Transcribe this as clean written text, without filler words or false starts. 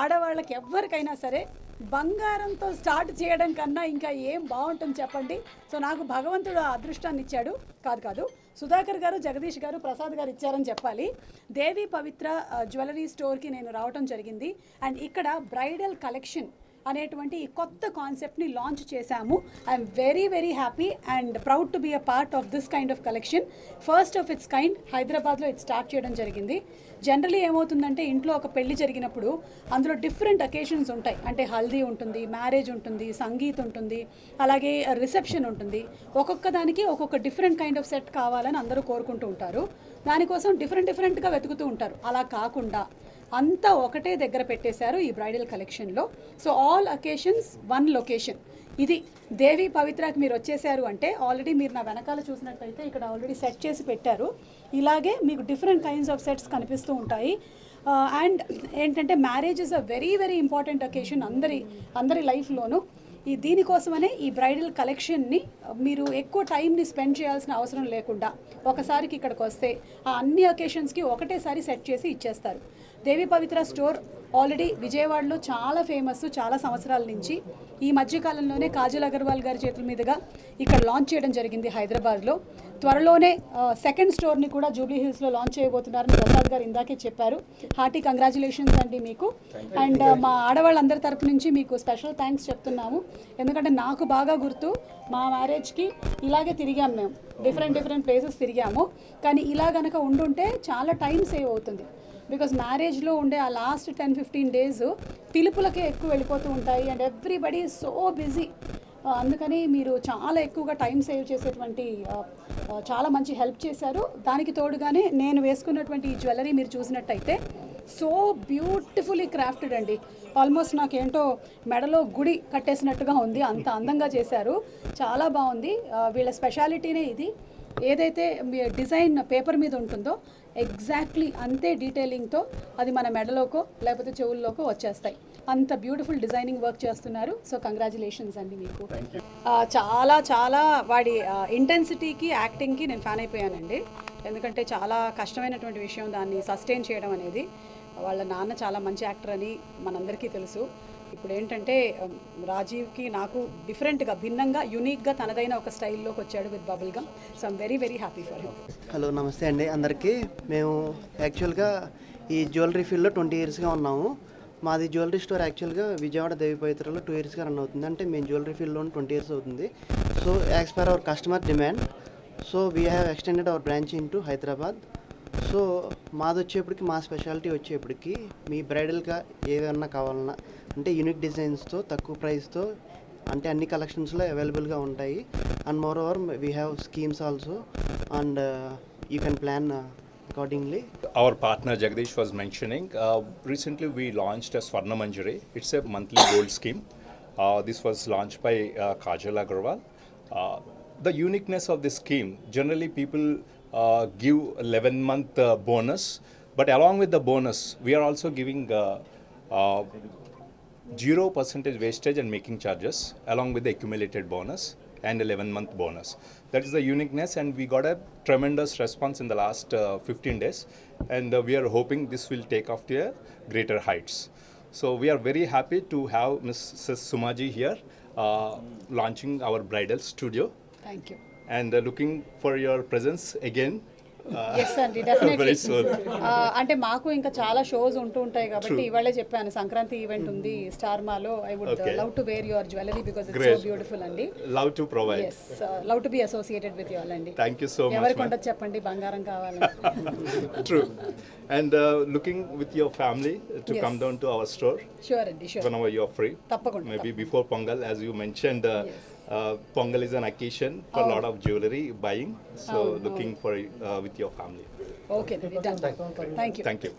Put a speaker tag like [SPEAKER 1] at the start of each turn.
[SPEAKER 1] ఆడవాళ్ళకి ఎవరికైనా సరే బంగారంతో స్టార్ట్ చేయడం కన్నా ఇంకా ఏం బాగుంటుంది చెప్పండి. సో నాకు భగవంతుడు ఆ అదృష్టాన్ని ఇచ్చాడు. కాదు సుధాకర్ గారు, జగదీష్ గారు, ప్రసాద్ గారు ఇచ్చారని చెప్పాలి. దేవి పవిత్ర జ్యువెలరీ స్టోర్కి నేను రావటం జరిగింది. అండ్ ఇక్కడ బ్రైడల్ కలెక్షన్ అనేటువంటి ఈ కొత్త కాన్సెప్ట్ని లాంచ్ చేశాము. I'm very happy and proud to be a part of this kind of collection. First of its kind హైదరాబాద్లో ఇది స్టార్ట్ చేయడం జరిగింది. జనరలీ ఏమవుతుందంటే ఇంట్లో ఒక పెళ్లి జరిగినప్పుడు అందులో డిఫరెంట్ అకేషన్స్ ఉంటాయి. అంటే హల్దీ ఉంటుంది, మ్యారేజ్ ఉంటుంది, సంగీత్ ఉంటుంది, అలాగే రిసెప్షన్ ఉంటుంది. ఒక్కొక్క దానికి ఒక్కొక్క డిఫరెంట్ కైండ్ ఆఫ్ సెట్ కావాలని అందరూ కోరుకుంటూ ఉంటారు. దానికోసం డిఫరెంట్గా వెతుకుతూ ఉంటారు. అలా కాకుండా అంతా ఒకటే దగ్గర పెట్టేశారు ఈ బ్రైడల్ కలెక్షన్లో. So all occasions one location. ఇది దేవి పవిత్రకి మీరు వచ్చేసారు అంటే ఆల్రెడీ మీరు నా వెనకాల చూసినట్టయితే ఇక్కడ ఆల్రెడీ సెట్ చేసి పెట్టారు. ఇలాగే మీకు డిఫరెంట్ కైండ్స్ ఆఫ్ సెట్స్ కనిపిస్తూ ఉంటాయి. అండ్ ఏంటంటే marriage is a very important occasion అందరి లైఫ్లోనూ. దీనికోసమనే ఈ బ్రైడల్ కలెక్షన్ని మీరు ఎక్కువ టైంని స్పెండ్ చేయాల్సిన అవసరం లేకుండా ఒకసారికి ఇక్కడికి వస్తే ఆ అన్ని అకేషన్స్కి ఒకటేసారి సెట్ చేసి ఇచ్చేస్తారు. దేవి పవిత్ర స్టోర్ ఆల్రెడీ విజయవాడలో చాలా ఫేమస్ చాలా సంవత్సరాల నుంచి. ఈ మధ్యకాలంలోనే కాజల్ అగర్వాల్ గారి చేతుల మీదుగా ఇక్కడ లాంచ్ చేయడం జరిగింది హైదరాబాద్లో. త్వరలోనే సెకండ్ స్టోర్ని కూడా జూబ్లీ హిల్స్లో లాంచ్ చేయబోతున్నారని ప్రసాద్ గారు ఇందాకే చెప్పారు. హార్టీ కంగ్రాచులేషన్స్ అండి మీకు. అండ్ మా ఆడవాళ్ళందరి తరపు నుంచి మీకు స్పెషల్ థ్యాంక్స్ చెప్తున్నాము. ఎందుకంటే నాకు బాగా గుర్తు, మా మ్యారేజ్కి ఇలాగే తిరిగాము మేము. డిఫరెంట్ ప్లేసెస్ తిరిగాము. కానీ ఇలా గనక ఉండుంటే చాలా టైం సేవ్ అవుతుంది. బికాజ్ మ్యారేజ్లో ఉండే ఆ లాస్ట్ 10-15 డేస్ పిలుపులకే ఎక్కువ వెళ్ళిపోతూ ఉంటాయి. And everybody is so busy. అందుకని మీరు చాలా ఎక్కువగా టైం సేవ్ చేసేటువంటి చాలా మంచి హెల్ప్ చేశారు. దానికి తోడుగానే నేను వేసుకున్నటువంటి ఈ జ్యువెలరీ మీరు చూసినట్టయితే సో బ్యూటిఫుల్లీ క్రాఫ్టెడ్ అండి. ఆల్మోస్ట్ నాకేంటో మెడలో గుడి కట్టేసినట్టుగా ఉంది. అంత అందంగా చేశారు. చాలా బాగుంది. వీళ్ళ స్పెషాలిటీనే ఇది. ఏదైతే డిజైన్ పేపర్ మీద ఉంటుందో ఎగ్జాక్ట్లీ అంతే డీటెయిలింగ్తో అది మన మెడలోకో లేకపోతే చెవుల్లోకో వచ్చేస్తాయి. అంత బ్యూటిఫుల్ డిజైనింగ్ వర్క్ చేస్తున్నారు. సో కంగ్రాచులేషన్స్ అండి మీకు. చాలా వాడి ఇంటెన్సిటీకి యాక్టింగ్కి నేను ఫ్యాన్ అయిపోయానండి. ఎందుకంటే చాలా కష్టమైనటువంటి విషయం దాన్ని సస్టైన్ చేయడం అనేది. వాళ్ళ నాన్న చాలా మంచి యాక్టర్ అని మనందరికీ తెలుసు. ఇప్పుడు ఏంటంటే రాజీవ్కి నాకు డిఫరెంట్గా భిన్నంగా యూనిక్గా తనదైన ఒక స్టైల్లోకి వచ్చాడు with bubble gum. So I'm very happy for him.
[SPEAKER 2] Hello, నమస్తే అండి అందరికీ. మేము యాక్చువల్గా ఈ జ్యువెలరీ ఫీల్డ్లో 20 ఇయర్స్గా ఉన్నాము. మాది జ్యువెలరీ స్టోర్ యాక్చువల్గా విజయవాడ దేవి పవిత్రలో 2 ఇయర్స్గా రన్ అవుతుంది. అంటే మేము జ్యువెలరీ ఫీల్డ్లో 20 ఇయర్స్ అవుతుంది. So as per our customer demand, so we have extended our branch in to Hyderabad. సో మాది వచ్చేప్పటికి మా స్పెషాలిటీ వచ్చేప్పటికి మీ బ్రైడల్గా ఏదన్నా కావాలన్నా అంటే యూనిక్ డిజైన్స్తో తక్కువ ప్రైస్తో అంటే అన్ని కలెక్షన్స్లో అవైలబుల్గా ఉంటాయి. And more over we have schemes also and you can plan accordingly.
[SPEAKER 3] Our partner Jagdish was mentioning, recently we launched a Swarna Manjari. It's a monthly gold scheme. This was launched by Kajal Agarwal. The uniqueness of this scheme, generally people give 11-month bonus, but along with the bonus, we are also giving 0% wastage and making charges along with the accumulated bonus and 11-month bonus. That is the uniqueness, and we got a tremendous response in the last 15 days, and we are hoping this will take off to a greater heights. So we are very happy to have Mrs. Sumaji here launching our bridal studio.
[SPEAKER 1] Thank you.
[SPEAKER 3] And looking for your presence again.
[SPEAKER 1] Yes అండి, definitely.
[SPEAKER 3] Very soon.
[SPEAKER 1] అంటే మాకు ఇంకా చాలా shows ఉంటూ ఉంటాయి కాబట్టి ఇవాళే చెప్పాను సంక్రాంతి ఈవెంట్ ఉంది స్టార్ మాలో. I would love to wear your jewellery because it's so beautiful అండి.
[SPEAKER 3] Love to provide.
[SPEAKER 1] Yes, love to be associated with you all అండి.
[SPEAKER 3] Thank you so much.
[SPEAKER 1] ఎవరికి ఉండదు చెప్పండి బంగారం కావాలని.
[SPEAKER 3] True. And looking with your family to come down to our store
[SPEAKER 1] sure అండి, sure.
[SPEAKER 3] whenever you are free.
[SPEAKER 1] తప్పకుండా.
[SPEAKER 3] Maybe before Pongal, as you mentioned, Pongal is an occasion for a lot of jewelry buying. So looking for with your family.
[SPEAKER 1] Okay అండి, done. Thank you.
[SPEAKER 3] Thank you.